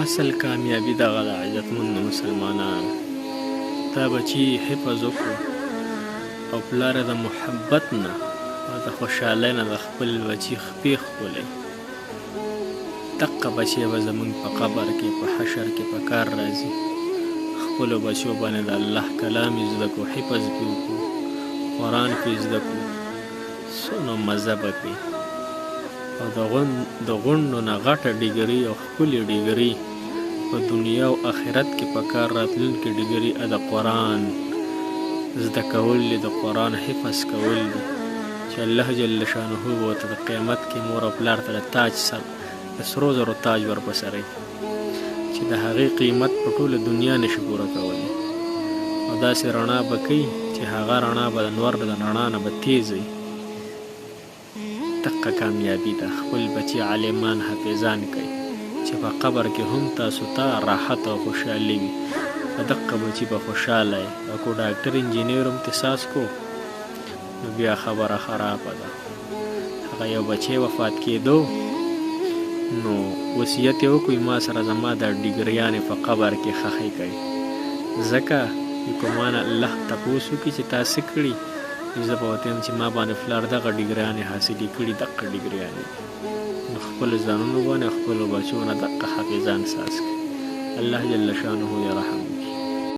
اصل کامیابی دغه د عزتمند مسلمانانو تا بچي حفظ وکړو او پلار د محبت نه او د خوشحالۍ نه د خپل بچي خپې ښکلوي. دقه بچی به زمونږ په قبر کې په حشر کې په کار راځي. خپلو بچو باندې د الله کلام یې زده کړو، حفظ پې وکړو، قرآن پې زده کړو، څومره مزه به کوي. او د غونډو نه غټه ډیګري او ښکلې ډیګري په دنیا او آخرت کې په کار راتلونکې ډیګري د قرآن زده کول دي، د قرآن حفظ کول دي چې الله جل شانه به ورته د قیامت کې مور او پلار ته د تاج سر د سرو زرو تاج ورپسري چې د هغې قیمت په ټوله دنیا نشي پوره کولی. او داسې رڼا به کوي چې هغه رڼا به د نور د رڼا نه به تیز وي. دقه کامیابي ده. خپل بچي عالمان حافظان کوي چې په قبر کې هم تاسو ته راحت او خوشحالي وي. په دقه بچي به خوشحاله وي. او کو ډاکټر انجینیر هم تحساس کو نو بیا خبره خرابه ده. هغه یو بچی وفات کېدو نو وصیت یې وکړو ما سره زما د ډیګریانې په قبر کې ښخې کوي. ځکه که ما نه الله تپوس وکړي چې تا څه کړي زه به ورته وایم چې ما باندې پلار دغه ډیګریانې حاصلې کړي، دقه ډیګریانې. نو خپلو ځانونو باندې خپلو بچو نه دقه حافظان ساز کړي. الله جل شانه یې رحم